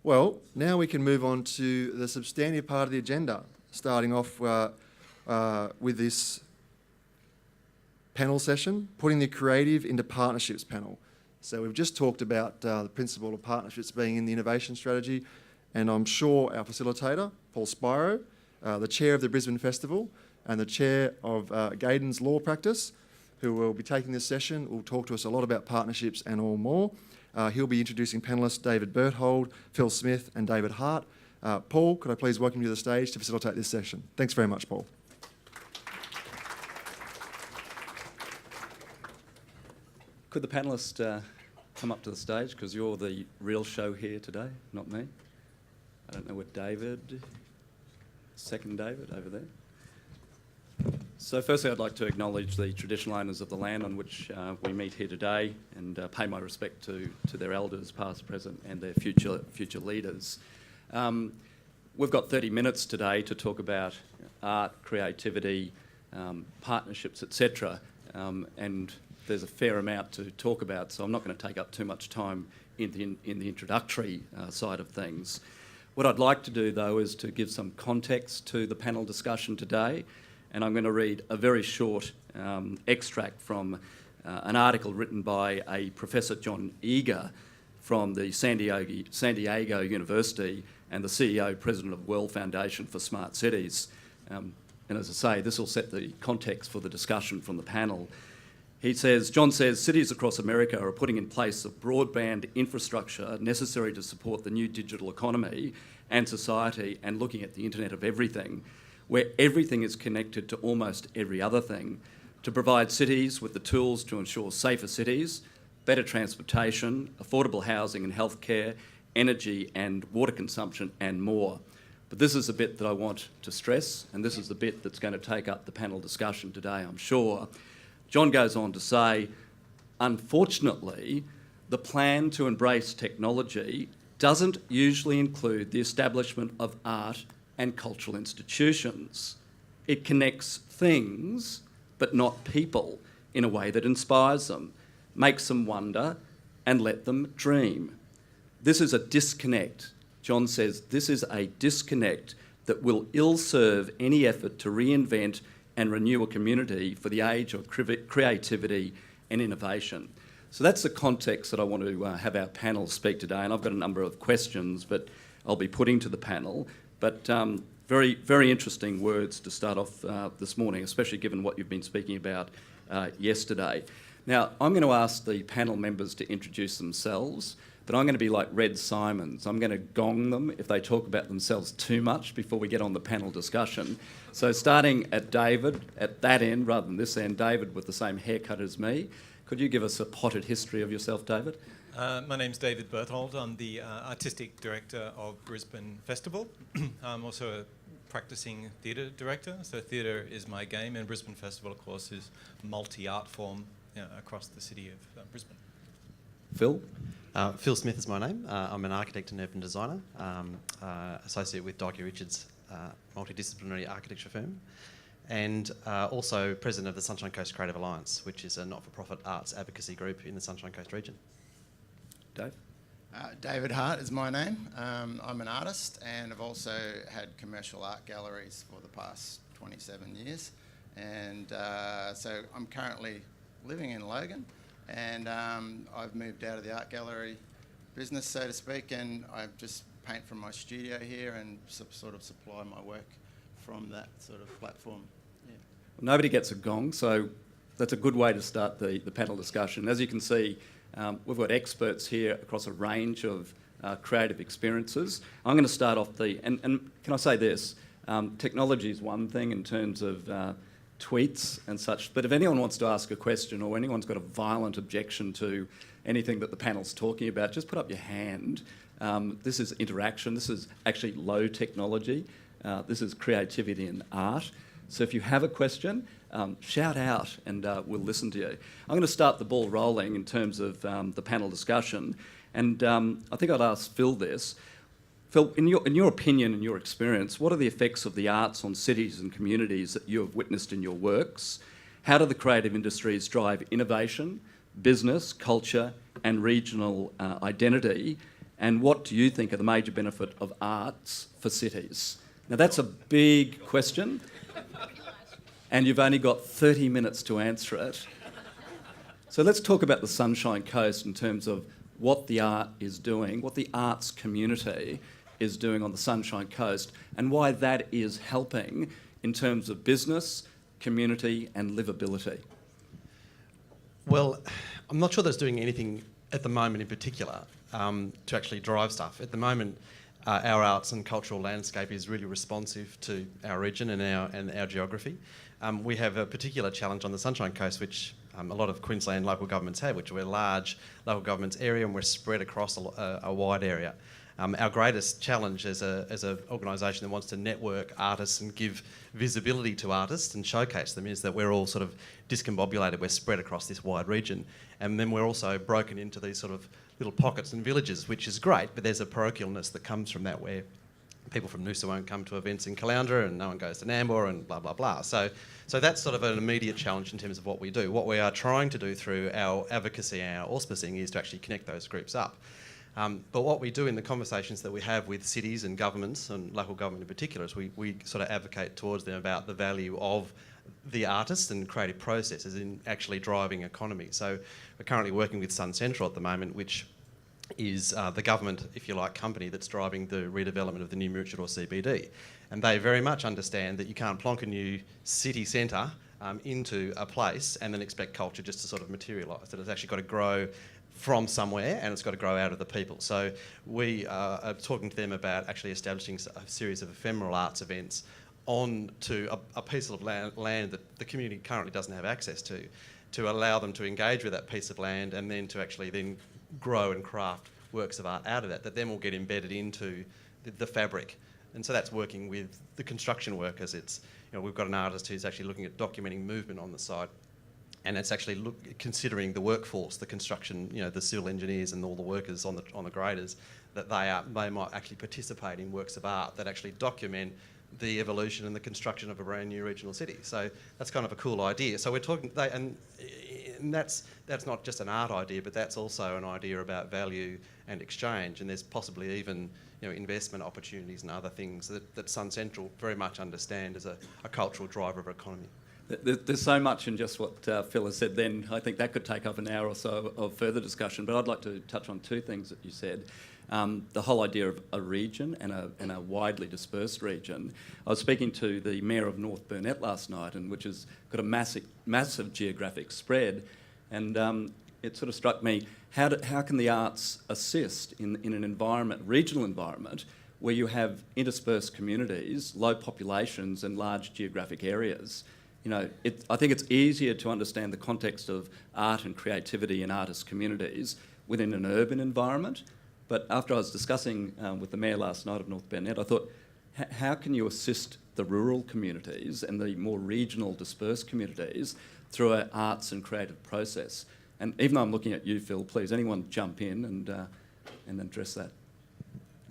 Well, now we can move on to the substantive part of the agenda, starting off with this panel session, putting the creative into partnerships panel. So we've just talked about the principle of partnerships being in the innovation strategy, and I'm sure our facilitator, Paul Spiro, the chair of the Brisbane Festival and the chair of Gaydon's Law Practice, who will be taking this session, will talk to us a lot about partnerships and all more. He'll be introducing panellists David Berthold, Phil Smith and David Hart. Paul, could I please welcome you to the stage to facilitate this session? Thanks very much, Paul. Could the panellists come up to the stage, because you're the real show here today, not me. I don't know where David, second David, over there. So firstly, I'd like to acknowledge the traditional owners of the land on which we meet here today, and pay my respect to their elders, past, present, and their future leaders. We've got 30 minutes today to talk about art, creativity, partnerships, etc. And there's a fair amount to talk about, so I'm not going to take up too much time in the introductory side of things. What I'd like to do, though, is to give some context to the panel discussion today, and I'm going to read a very short extract from an article written by a Professor John Eager from the San Diego University and the CEO, President of World Foundation for Smart Cities. And as I say, this will set the context for the discussion from the panel. John says, cities across America are putting in place a broadband infrastructure necessary to support the new digital economy and society, and looking at the Internet of Everything, where everything is connected to almost every other thing, to provide cities with the tools to ensure safer cities, better transportation, affordable housing and healthcare, energy and water consumption, and more. But this is the bit that I want to stress, and this is the bit that's going to take up the panel discussion today, I'm sure. John goes on to say, unfortunately, the plan to embrace technology doesn't usually include the establishment of art and cultural institutions. It connects things, but not people, in a way that inspires them, makes them wonder, and let them dream. This is a disconnect. John says this is a disconnect that will ill-serve any effort to reinvent and renew a community for the age of creativity and innovation. So that's the context that I want to have our panel speak today, and I've got a number of questions that I'll be putting to the panel. But very, very interesting words to start off this morning, especially given what you've been speaking about yesterday. Now, I'm going to ask the panel members to introduce themselves, but I'm going to be like Red Simons. I'm going to gong them if they talk about themselves too much before we get on the panel discussion. So starting at David, at that end rather than this end, David with the same haircut as me. Could you give us a potted history of yourself, David? My name's David Berthold. I'm the Artistic Director of Brisbane Festival. I'm also a practicing theatre director, so theatre is my game, and Brisbane Festival, of course, is multi-art form across the city of Brisbane. Phil? Phil Smith is my name. I'm an architect and urban designer, associate with Dicey Richards multidisciplinary architecture firm, and also president of the Sunshine Coast Creative Alliance, which is a not-for-profit arts advocacy group in the Sunshine Coast region. Dave? David Hart is my name. I'm an artist, and I've also had commercial art galleries for the past 27 years. And so I'm currently living in Logan, and I've moved out of the art gallery business, so to speak, and I just paint from my studio here and sort of supply my work from that sort of platform. Yeah. Well, nobody gets a gong, so that's a good way to start the panel discussion. As you can see, we've got experts here across a range of creative experiences. I'm going to start off and can I say this? Technology is one thing in terms of tweets and such, but if anyone wants to ask a question or anyone's got a violent objection to anything that the panel's talking about, just put up your hand. This is interaction. This is actually low technology. This is creativity and art. So if you have a question, shout out and we'll listen to you. I'm going to start the ball rolling in terms of the panel discussion. And I think I'd ask Phil this. Phil, in your opinion and your experience, what are the effects of the arts on cities and communities that you have witnessed in your works? How do the creative industries drive innovation, business, culture and regional identity? And what do you think are the major benefit of arts for cities? Now, that's a big question, and you've only got 30 minutes to answer it. So let's talk about the Sunshine Coast in terms of what the art is doing, what the arts community is doing on the Sunshine Coast, and why that is helping in terms of business, community, and livability. Well, I'm not sure that it's doing anything at the moment in particular to actually drive stuff. At the moment, our arts and cultural landscape is really responsive to our region and our geography. We have a particular challenge on the Sunshine Coast, which a lot of Queensland local governments have, which we're a large local governments area and we're spread across a wide area. Our greatest challenge as an organisation that wants to network artists and give visibility to artists and showcase them is that we're all sort of discombobulated, we're spread across this wide region. And then we're also broken into these sort of little pockets and villages, which is great, but there's a parochialness that comes from that where people from Noosa won't come to events in Caloundra and no one goes to Nambour and blah, blah, blah. So that's sort of an immediate challenge in terms of what we do. What we are trying to do through our advocacy and our auspicing is to actually connect those groups up. But what we do in the conversations that we have with cities and governments, and local government in particular, is we sort of advocate towards them about the value of the artists and creative processes in actually driving economy. So we're currently working with Sun Central at the moment, which is the government, if you like, company that's driving the redevelopment of the new Maroochydore CBD. And they very much understand that you can't plonk a new city centre into a place and then expect culture just to sort of materialise. That it's actually got to grow from somewhere and it's got to grow out of the people. So we are talking to them about actually establishing a series of ephemeral arts events onto a piece of land that the community currently doesn't have access to allow them to engage with that piece of land and then to actually then grow and craft works of art out of that then will get embedded into the fabric. And so that's working with the construction workers. It's, we've got an artist who's actually looking at documenting movement on the site. And it's actually considering the workforce, the construction, the civil engineers and all the workers on the graders, that they might actually participate in works of art that actually document the evolution and the construction of a brand new regional city. So that's kind of a cool idea. So we're talking, and that's not just an art idea, but that's also an idea about value and exchange. And there's possibly even investment opportunities and other things that Sun Central very much understand as a cultural driver of economy. There's so much in just what Phil has said then. I think that could take up an hour or so of further discussion, but I'd like to touch on two things that you said. The whole idea of a region and a widely dispersed region. I was speaking to the Mayor of North Burnett last night, which has got a massive geographic spread, and it sort of struck me, how can the arts assist in an environment, regional environment, where you have interspersed communities, low populations and large geographic areas? I think it's easier to understand the context of art and creativity in artist communities within an urban environment. But after I was discussing with the Mayor last night of North Burnett, I thought, how can you assist the rural communities and the more regional dispersed communities through an arts and creative process? And even though I'm looking at you, Phil, please, anyone jump in and address that.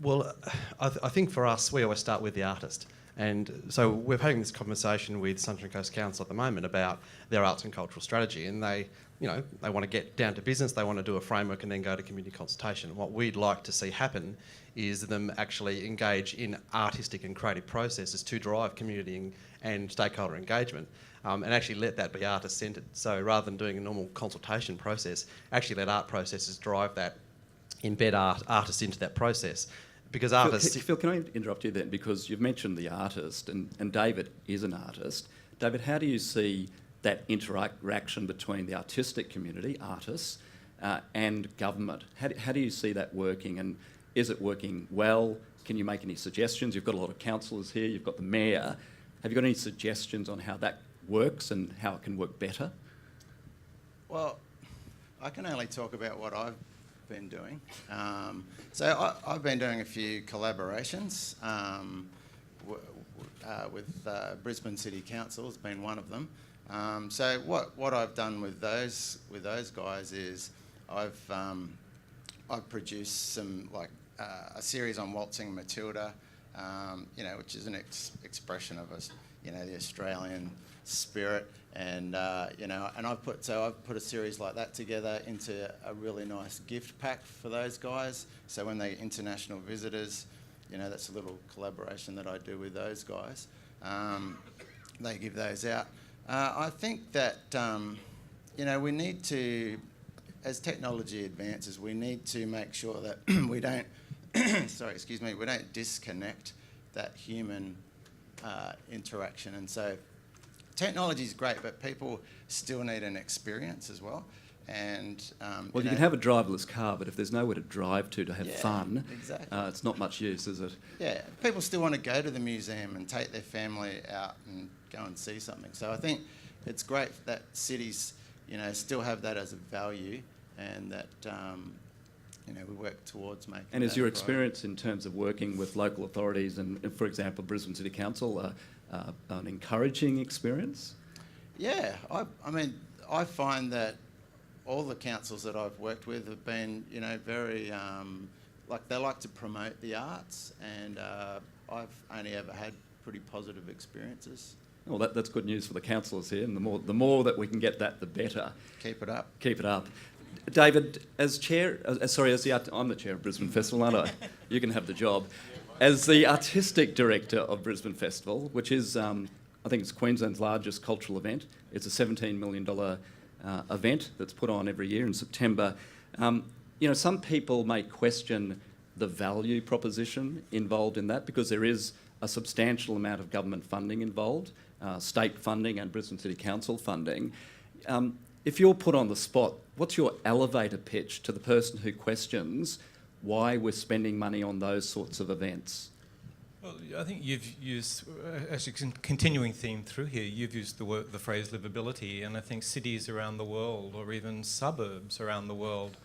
Well, I think for us, we always start with the artist. And so we're having this conversation with Sunshine Coast Council at the moment about their arts and cultural strategy, and they want to get down to business, they want to do a framework and then go to community consultation. What we'd like to see happen is them actually engage in artistic and creative processes to drive community and stakeholder engagement, and actually let that be artist-centred. So rather than doing a normal consultation process, actually let art processes drive that, embed artists into that process. Because artists... Phil, can I interrupt you then? Because you've mentioned the artist, and David is an artist. David, how do you see that interaction between the artistic community, artists, and government? How do you see that working, and is it working well? Can you make any suggestions? You've got a lot of councillors here, you've got the Mayor. Have you got any suggestions on how that works and how it can work better? Well, I can only talk about what I've been doing. So I've been doing a few collaborations with Brisbane City Council has been one of them. So what I've done with those guys is I've produced some a series on waltzing Matilda, which is an expression of you know, the Australian spirit. And you know, and I've put a series like that together into a really nice gift pack for those guys. So when they international visitors, you know, that's a little collaboration that I do with those guys. They give those out. I think that you know, we need to, as technology advances, we need to make sure that we don't we don't disconnect that human interaction. And so technology is great, but people still need an experience as well. And well, you can have a driverless car, but if there's nowhere to drive to have fun, exactly. It's not much use, is it? Yeah, people still want to go to the museum and take their family out and go and see something. So I think it's great that cities, you know, still have that as a value, and that you know, we work towards making. And is your experience in terms of working with local authorities and, for example, Brisbane City Council, an encouraging experience? Yeah, I mean, I find that all the councils that I've worked with have been, you know, very, like they like to promote the arts, and I've only ever had pretty positive experiences. Well, that's good news for the councillors here, and the more that we can get that, the better. Keep it up. Keep it up. David, I'm the chair of Brisbane Festival, aren't I? You can have the job. As the artistic director of Brisbane Festival, which is, I think it's Queensland's largest cultural event. It's a $17 million event that's put on every year in September. You know, some people may question the value proposition involved in that, because there is a substantial amount of government funding involved, state funding and Brisbane City Council funding. If you're put on the spot, what's your elevator pitch to the person who questions why we're spending money on those sorts of events? Well, I think you've used, actually continuing theme through here, you've used the phrase livability, and I think cities around the world, or even suburbs around the world,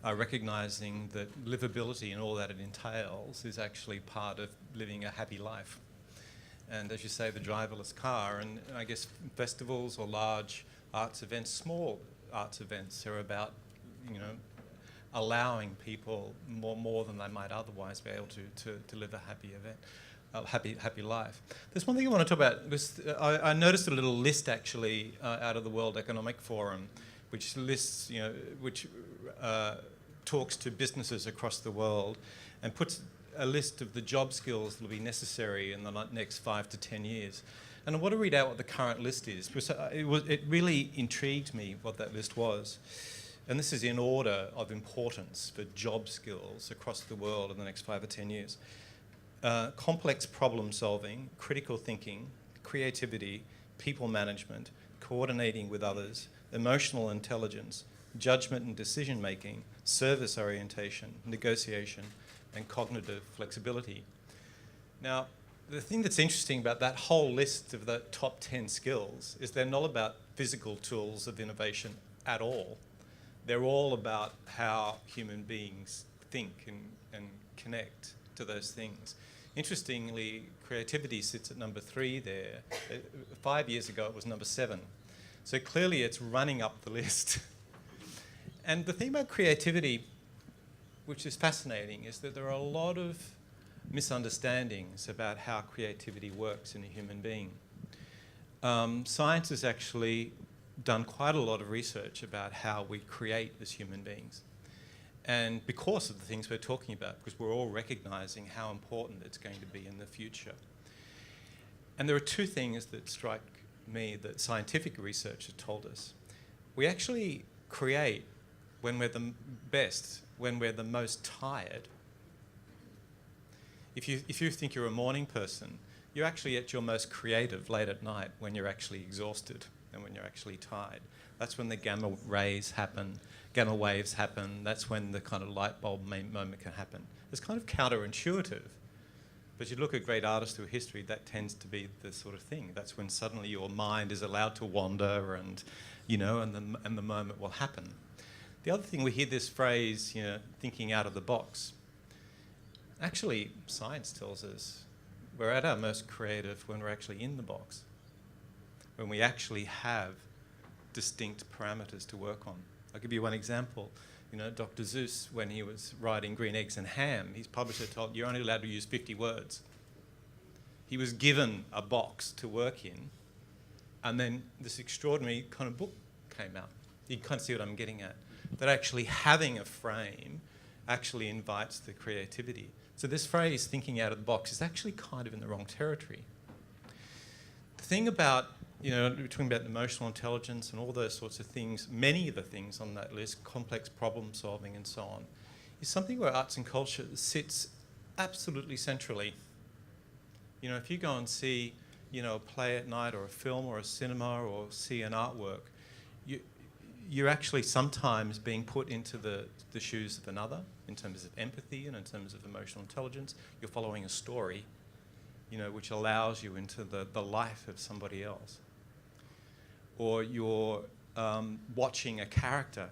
are recognising that livability and all that it entails is actually part of living a happy life. And as you say, the driverless car, and I guess festivals or large arts events, small arts events, are about, you know, allowing people more than they might otherwise be able to live a happy event, happy life. There's one thing I want to talk about. I noticed a little list actually out of the World Economic Forum, which lists, you know, which talks to businesses across the world and puts a list of the job skills that will be necessary in the next 5 to 10 years. And I want to read out what the current list is, because it really intrigued me what that list was. And this is in order of importance for job skills across the world in the next 5 or 10 years. Complex problem solving, critical thinking, creativity, people management, coordinating with others, emotional intelligence, judgment and decision making, service orientation, negotiation, and cognitive flexibility. Now, the thing that's interesting about that whole list of the top 10 skills is they're not about physical tools of innovation at all. They're all about how human beings think and connect to those things. Interestingly, creativity sits at number 3 there. 5 years ago, it was number 7. So clearly it's running up the list. And the thing about creativity, which is fascinating, is that there are a lot of misunderstandings about how creativity works in a human being. Science has actually done quite a lot of research about how we create as human beings. And because of the things we're talking about, because we're all recognising how important it's going to be in the future. And there are 2 things that strike me that scientific research has told us. We actually create when we're the best, when we're the most tired. If you think you're a morning person, you're actually at your most creative late at night when you're actually exhausted and when you're actually tired. That's when the gamma waves happen. That's when the kind of light bulb moment can happen. It's kind of counterintuitive. But you look at great artists through history, that tends to be the sort of thing. That's when suddenly your mind is allowed to wander, and, you know, and the moment will happen. The other thing, we hear this phrase, you know, thinking out of the box. Actually, science tells us we're at our most creative when we're actually in the box, when we actually have distinct parameters to work on. I'll give you one example. You know, Dr. Seuss, when he was writing Green Eggs and Ham, his publisher told you're only allowed to use 50 words. He was given a box to work in, and then this extraordinary kind of book came out. You kind of see what I'm getting at. That actually having a frame actually invites the creativity. So this phrase, thinking out of the box, is actually kind of in the wrong territory. The thing about, we're talking about emotional intelligence and all those sorts of things, many of the things on that list, complex problem solving and so on, is something where arts and culture sits absolutely centrally. If you go and see, a play at night or a film or a cinema or see an artwork, you're actually sometimes being put into the shoes of another in terms of empathy and in terms of emotional intelligence. You're following a story, which allows you into the life of somebody else. Or you're watching a character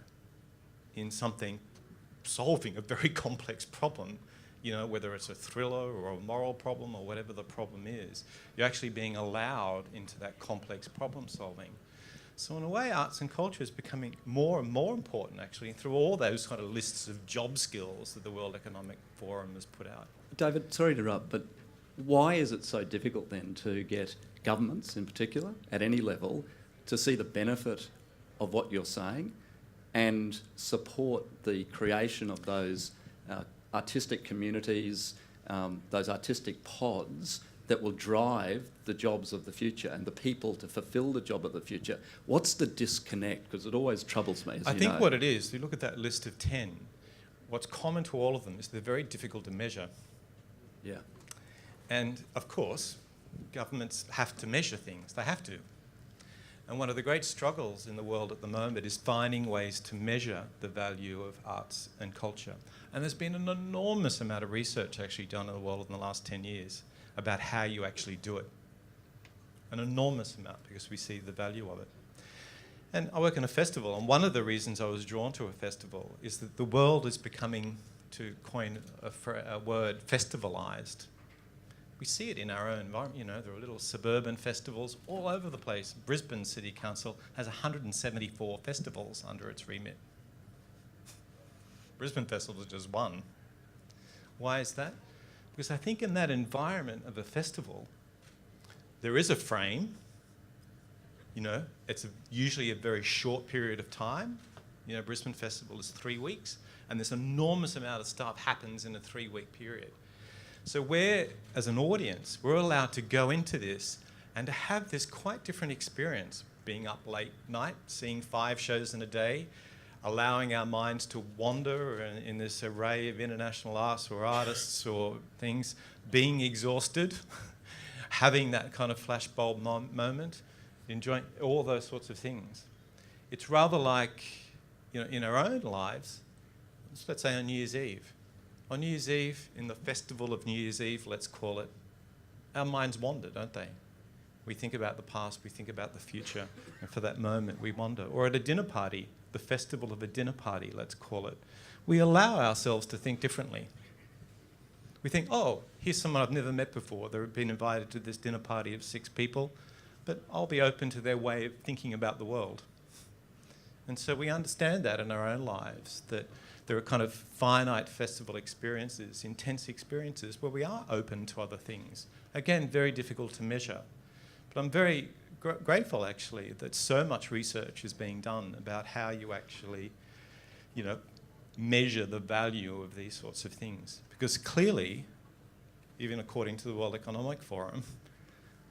in something solving a very complex problem, whether it's a thriller or a moral problem or whatever the problem is. You're actually being allowed into that complex problem solving. So in a way, arts and culture is becoming more and more important, actually, through all those kind of lists of job skills that the World Economic Forum has put out. David, sorry to interrupt, but why is it so difficult then to get governments in particular, at any level, to see the benefit of what you're saying and support the creation of those artistic communities, those artistic pods that will drive the jobs of the future and the people to fulfil the job of the future? What's the disconnect? Because it always troubles me, as I you think know. what it is, you look at that list of 10, what's common to all of them is they're very difficult to measure. Yeah. And of course, governments have to measure things. They have to. And one of the great struggles in the world at the moment is finding ways to measure the value of arts and culture. And there's been an enormous amount of research actually done in the world in the last 10 years about how you actually do it. An enormous amount, because we see the value of it. And I work in a festival, and one of the reasons I was drawn to a festival is that the world is becoming, to coin a word, festivalised. We see it in our own environment. There are little suburban festivals all over the place. Brisbane City Council has 174 festivals under its remit. Brisbane Festival is just one. Why is that? Because I think in that environment of a festival, there is a frame. It's usually a very short period of time. Brisbane Festival is 3 weeks, and this enormous amount of stuff happens in a 3-week period. So we're, as an audience, we're allowed to go into this and to have this quite different experience, being up late night, seeing 5 shows in a day, allowing our minds to wander in this array of international arts or artists or things, being exhausted, having that kind of flashbulb moment, enjoying all those sorts of things. It's rather like, in our own lives, let's say on New Year's Eve. On New Year's Eve, in the festival of New Year's Eve, let's call it, our minds wander, don't they? We think about the past, we think about the future, and for that moment we wander. Or at a dinner party, the festival of a dinner party, let's call it, we allow ourselves to think differently. We think, oh, here's someone I've never met before. They've been invited to this dinner party of 6 people, but I'll be open to their way of thinking about the world. And so we understand that in our own lives, that there are kind of finite festival experiences, intense experiences where we are open to other things. Again, very difficult to measure. But I'm very grateful, actually, that so much research is being done about how you actually, measure the value of these sorts of things. Because clearly, even according to the World Economic Forum,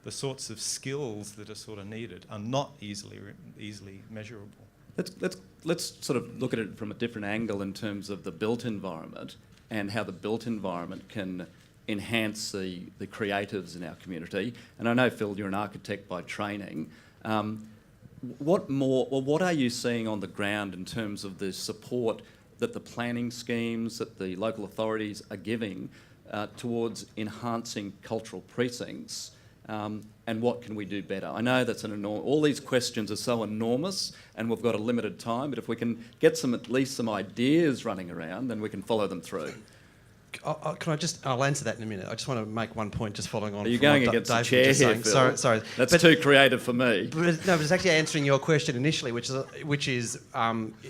the sorts of skills that are sort of needed are not easily measurable. Let's sort of look at it from a different angle in terms of the built environment and how the built environment can enhance the creatives in our community. And I know, Phil, you're an architect by training. What are you seeing on the ground in terms of the support that the planning schemes, that the local authorities are giving towards enhancing cultural precincts? And what can we do better? I know that's all these questions are so enormous and we've got a limited time, but if we can get at least some ideas running around, then we can follow them through. I'll answer that in a minute. I just want to make one point, just following on. Are you from going what against the Dave chair was here, just Phil? saying. Sorry. That's too creative for me. But it's actually answering your question initially, which is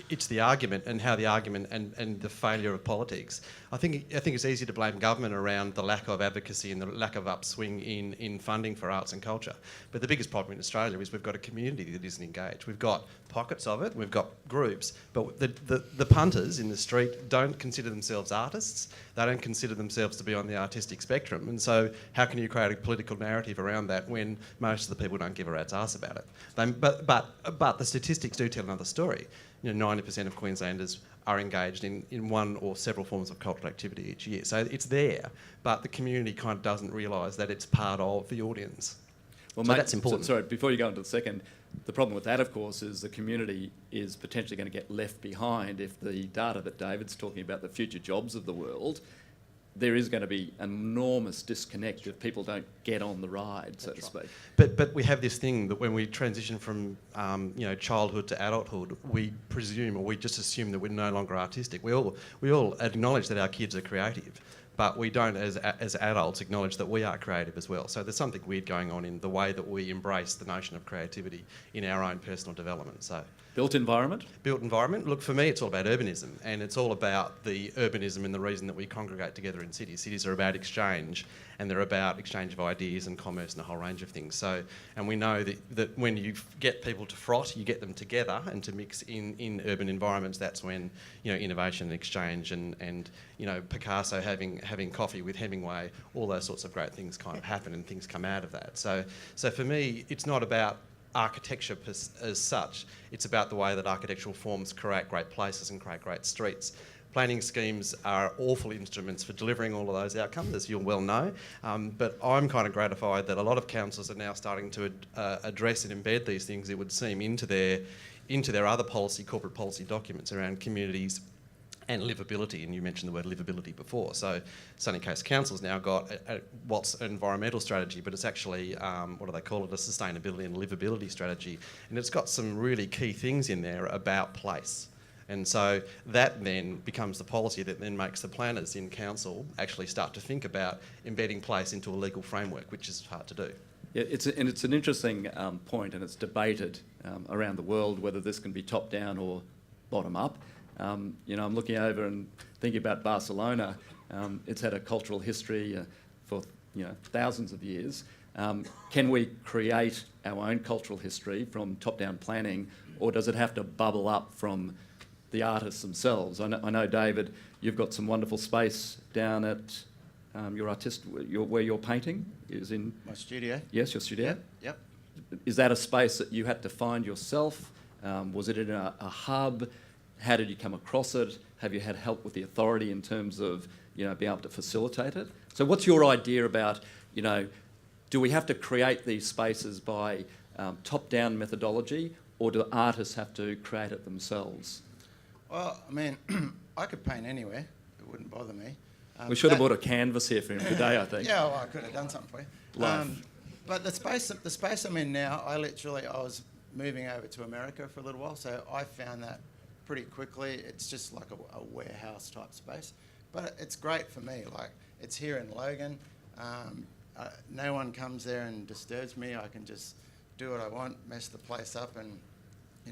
it's the argument and how the argument and the failure of politics. I think it's easy to blame government around the lack of advocacy and the lack of upswing in funding for arts and culture. But the biggest problem in Australia is we've got a community that isn't engaged. We've got pockets of it, we've got groups, but the punters in the street don't consider themselves artists. They don't consider themselves to be on the artistic spectrum. And so how can you create a political narrative around that when most of the people don't give a rat's ass about it? But the statistics do tell another story. 90% of Queenslanders are engaged in one or several forms of cultural activity each year. So it's there, but the community kind of doesn't realise that it's part of the audience. Well, So mate, that's important. Sorry, before you go into the second, the problem with that, of course, is the community is potentially going to get left behind if the data that David's talking about, the future jobs of the world, there is going to be an enormous disconnect if people don't get on the ride, so to speak. But we have this thing that when we transition from childhood to adulthood, we presume or we just assume that we're no longer artistic. We all acknowledge that our kids are creative, but we don't as adults acknowledge that we are creative as well. So there's something weird going on in the way that we embrace the notion of creativity in our own personal development. So Built environment? built environment, look, for me it's all about urbanism, and it's all about the urbanism and the reason that we congregate together in cities. Cities are about exchange, and they're about exchange of ideas and commerce and a whole range of things. So, and we know that when you get people to frot, you get them together and to mix in urban environments. That's when innovation and exchange and Picasso having coffee with Hemingway, all those sorts of great things kind of happen and things come out of that. So for me, it's not about architecture as such. It's about the way that architectural forms create great places and create great streets. Planning schemes are awful instruments for delivering all of those outcomes, as you'll well know. But I'm kind of gratified that a lot of councils are now starting to address and embed these things, it would seem, into their other corporate policy documents around communities and livability, and you mentioned the word livability before. So Sunny Coast Council's now got what's an environmental strategy, but it's actually, what do they call it, a sustainability and livability strategy. And it's got some really key things in there about place. And so that then becomes the policy that then makes the planners in council actually start to think about embedding place into a legal framework, which is hard to do. Yeah, it's an interesting point, and it's debated around the world whether this can be top down or bottom up. I'm looking over and thinking about Barcelona. It's had a cultural history for thousands of years. Can we create our own cultural history from top-down planning, or does it have to bubble up from the artists themselves? I know, David, you've got some wonderful space down at where your painting is in. My studio. Yes, your studio. Yep. Is that a space that you had to find yourself? Was it in a hub? How did you come across it? Have you had help with the authority in terms of being able to facilitate it? So what's your idea about, do we have to create these spaces by top-down methodology, or do artists have to create it themselves? Well, I mean, I could paint anywhere. It wouldn't bother me. We should have bought a canvas here for him today, I think. Yeah, well, I could have done something for you. Life. But the space I'm in now, I was moving over to America for a little while, so I found that pretty quickly. It's just like a warehouse type space, but it's great for me. Like, it's here in Logan. No one comes there and disturbs me. I can just do what I want, mess the place up, and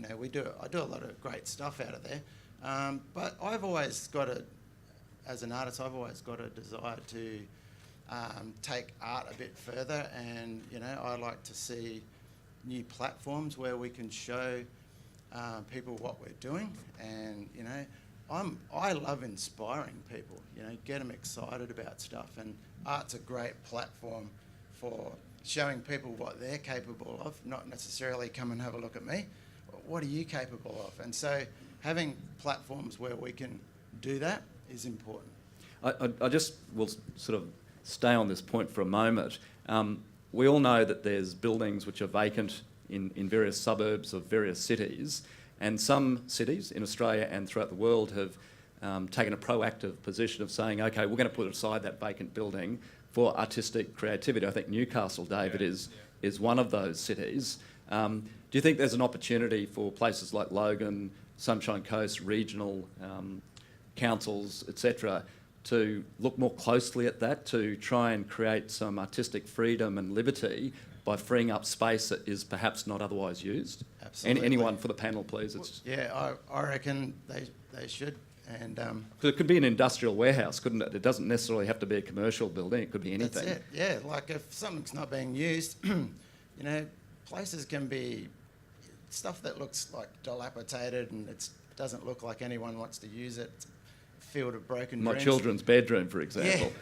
I do a lot of great stuff out of there. But as an artist, I've always got a desire to take art a bit further, and I like to see new platforms where we can show people what we're doing, and I love inspiring people. Get them excited about stuff, and art's a great platform for showing people what they're capable of, not necessarily come and have a look at me. What are you capable of? And so having platforms where we can do that is important. I just will sort of stay on this point for a moment. We all know that there's buildings which are vacant in various suburbs of various cities, and some cities in Australia and throughout the world have taken a proactive position of saying, okay, we're going to put aside that vacant building for artistic creativity. I think Newcastle, David, is one of those cities. Do you think there's an opportunity for places like Logan, Sunshine Coast, regional councils, etc., to look more closely at that, to try and create some artistic freedom and liberty by freeing up space that is perhaps not otherwise used? Absolutely. Anyone for the panel, please? It's, Yeah, I reckon they should. And 'cause it could be an industrial warehouse, couldn't it? It doesn't necessarily have to be a commercial building. It could be anything. that's it. Yeah, like if something's not being used, you know, places can be stuff that looks like dilapidated and it doesn't look like anyone wants to use it. It's a field of broken My dreams. children's bedroom, for example.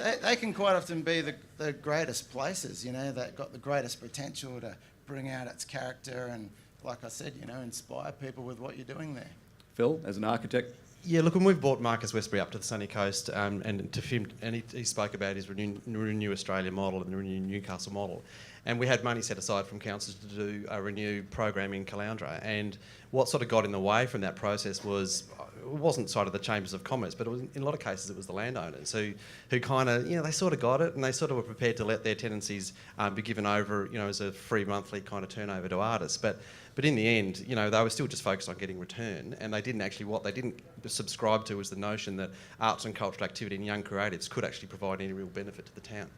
Yeah, they can quite often be the greatest places, you know, that got the greatest potential to bring out its character and, like I said, you know, inspire people with what you're doing there. Phil, as an architect? Yeah, look, and we've brought Marcus Westbury up to the sunny coast and to film, and he spoke about his Renew Australia model and the Renew Newcastle model. And we had money set aside from councils to do a Renew program in Caloundra. And what sort of got in the way from that process was, it wasn't sort of the chambers of commerce, but it was, in a lot of cases it was the landowners who kind of, you know, they sort of got it and they sort of were prepared to let their tenancies be given over, you know, as a free monthly kind of turnover to artists. But in the end, you know, they were still just focused on getting return, and they didn't actually, what they didn't subscribe to was the notion that arts and cultural activity and young creatives could actually provide any real benefit to the town.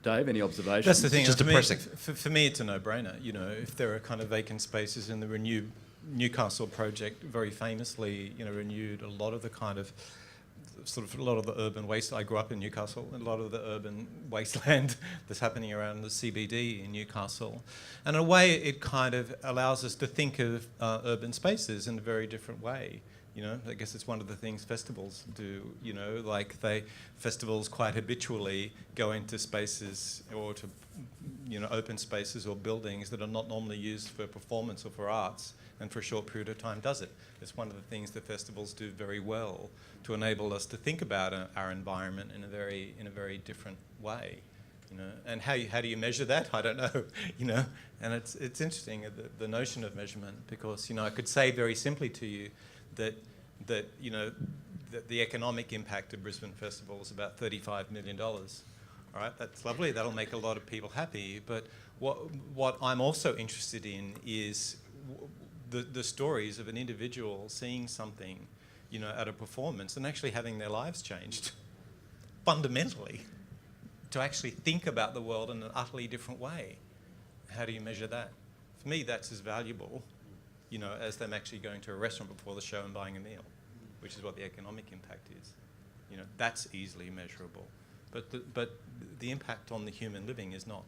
Dave, any observations? That's the thing. Just for me- depressing. For me, it's a no-brainer. You know, if there are kind of vacant spaces in the Renew Newcastle project, very famously, you know, renewed a lot of the kind of a lot of the urban waste. I grew up in Newcastle, and a lot of the urban wasteland that's happening around the CBD in Newcastle. And in a way, it kind of allows us to think of urban spaces in a very different way. You know, I guess it's one of the things festivals do. You know, like festivals quite habitually go into spaces or to, you know, open spaces or buildings that are not normally used for performance or for arts, and for a short period of time does it. It's one of the things that festivals do very well to enable us to think about our environment in a very different way. You know, and how do you measure that? I don't know. You know, and it's interesting the notion of measurement, because, you know, I could say very simply to you that you know, the economic impact of Brisbane Festival is about $35 million. All right, that's lovely. That'll make a lot of people happy. But what I'm also interested in is the stories of an individual seeing something, you know, at a performance and actually having their lives changed fundamentally, to actually think about the world in an utterly different way. How do you measure that? For me, that's as valuable, you know, as them actually going to a restaurant before the show and buying a meal, which is what the economic impact is. You know, that's easily measurable. But the impact on the human living is not.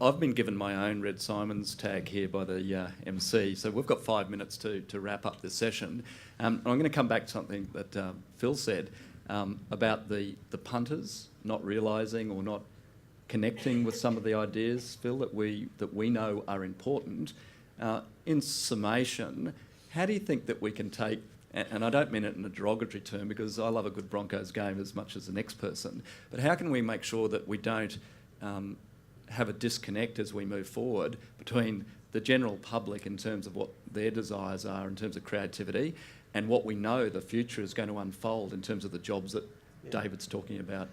I've been given my own Red Simons tag here by the MC, so we've got 5 minutes to wrap up this session. I'm going to come back to something that Phil said about the punters not realising or not connecting with some of the ideas, Phil, that we know are important. In summation, how do you think that we can take, and I don't mean it in a derogatory term because I love a good Broncos game as much as the next person, but how can we make sure that we don't have a disconnect as we move forward between the general public in terms of what their desires are in terms of creativity and what we know the future is going to unfold in terms of the jobs that David's talking about?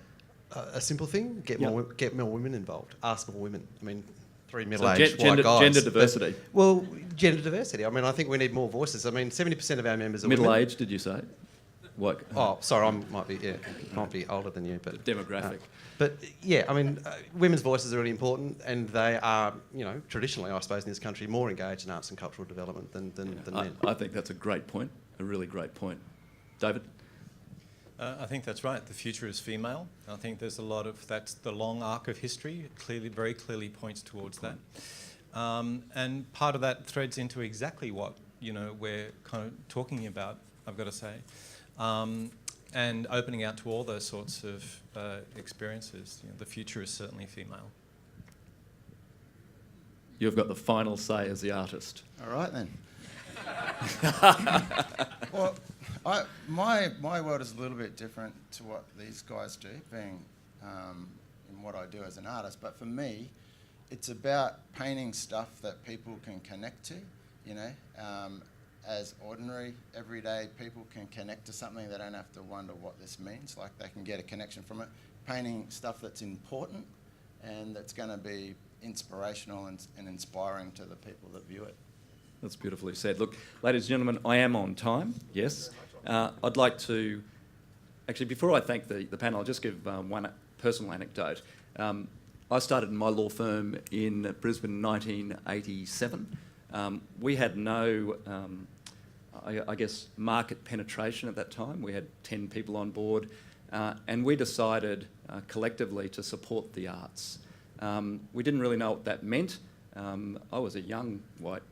A simple thing: get more women involved. Ask more women. I mean, three So middle-aged white guys. gender diversity. Well, gender diversity. I mean, I think we need more voices. I mean, 70% of our members are women. Middle-aged, did you say? What? Oh, sorry, might be older than you, but Demographic. But yeah, I mean, women's voices are really important, and they are, you know, traditionally, I suppose, in this country, more engaged in arts and cultural development than men. I think that's a great point, a really great point. David? I think that's right. The future is female. I think there's a lot of, that's the long arc of history. It very clearly points towards that. And part of that threads into exactly what, you know, we're kind of talking about, I've got to say. And opening out to all those sorts of experiences. You know, the future is certainly female. You've got the final say as the artist. All right then. Well, my world is a little bit different to what these guys do, being in what I do as an artist. But for me, it's about painting stuff that people can connect to, you know. As ordinary, everyday people can connect to something. They don't have to wonder what this means. Like, they can get a connection from it. Painting stuff that's important and that's going to be inspirational and inspiring to the people that view it. That's beautifully said. Look, ladies and gentlemen, I am on time, yes. I'd like to Actually, before I thank the panel, I'll just give one personal anecdote. I started my law firm in Brisbane in 1987. We had no, I guess, market penetration at that time. We had 10 people on board, and we decided collectively to support the arts. We didn't really know what that meant. I was a young white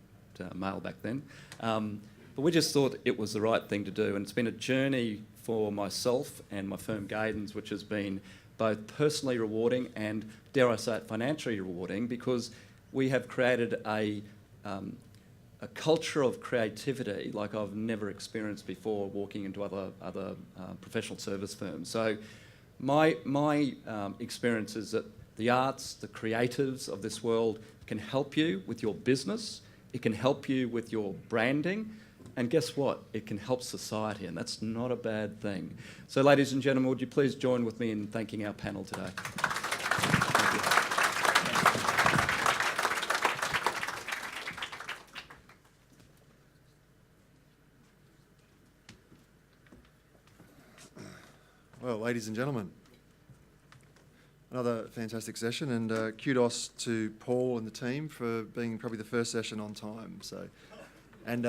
male back then, but we just thought it was the right thing to do, and it's been a journey for myself and my firm Gaydens, which has been both personally rewarding and, dare I say it, financially rewarding, because we have created a culture of creativity like I've never experienced before walking into other professional service firms. So my experience is that the arts, the creatives of this world can help you with your business, it can help you with your branding, and guess what? It can help society, and that's not a bad thing. So ladies and gentlemen, would you please join with me in thanking our panel today? Thank you. Well, ladies and gentlemen, another fantastic session, and kudos to Paul and the team for being probably the first session on time. So, and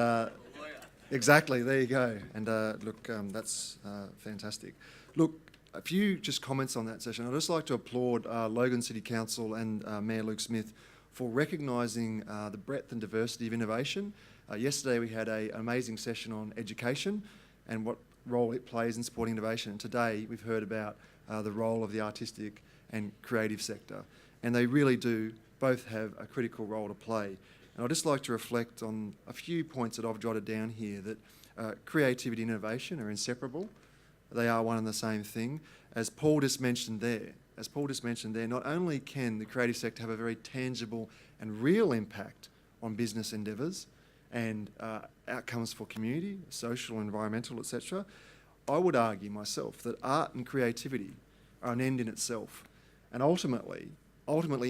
exactly, there you go. And look, that's fantastic. Look, a few just comments on that session. I'd just like to applaud Logan City Council and Mayor Luke Smith for recognising the breadth and diversity of innovation. Yesterday we had an amazing session on education and what role it plays in supporting innovation. And today we've heard about the role of the artistic and creative sector. And they really do both have a critical role to play. And I'd just like to reflect on a few points that I've jotted down here, that creativity and innovation are inseparable. They are one and the same thing. As Paul just mentioned there, not only can the creative sector have a very tangible and real impact on business endeavours and outcomes for community, social, environmental, etc., I would argue myself that art and creativity are an end in itself. And ultimately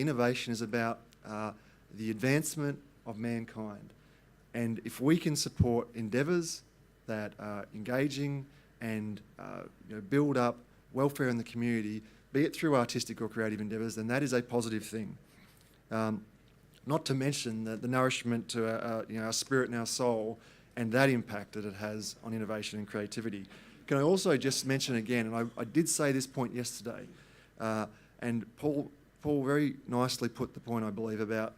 innovation is about the advancement of mankind. And if we can support endeavours that are engaging and build up welfare in the community, be it through artistic or creative endeavours, then that is a positive thing. Not to mention the nourishment to our spirit and our soul and that impact that it has on innovation and creativity. Can I also just mention again, and I did say this point yesterday, and Paul very nicely put the point, I believe, about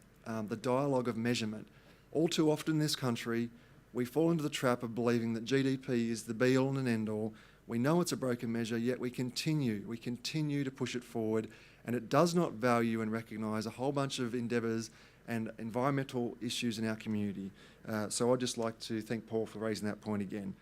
the dialogue of measurement. All too often in this country, we fall into the trap of believing that GDP is the be-all and end-all. We know it's a broken measure, yet we continue to push it forward, and it does not value and recognise a whole bunch of endeavours and environmental issues in our community. So I'd just like to thank Paul for raising that point again.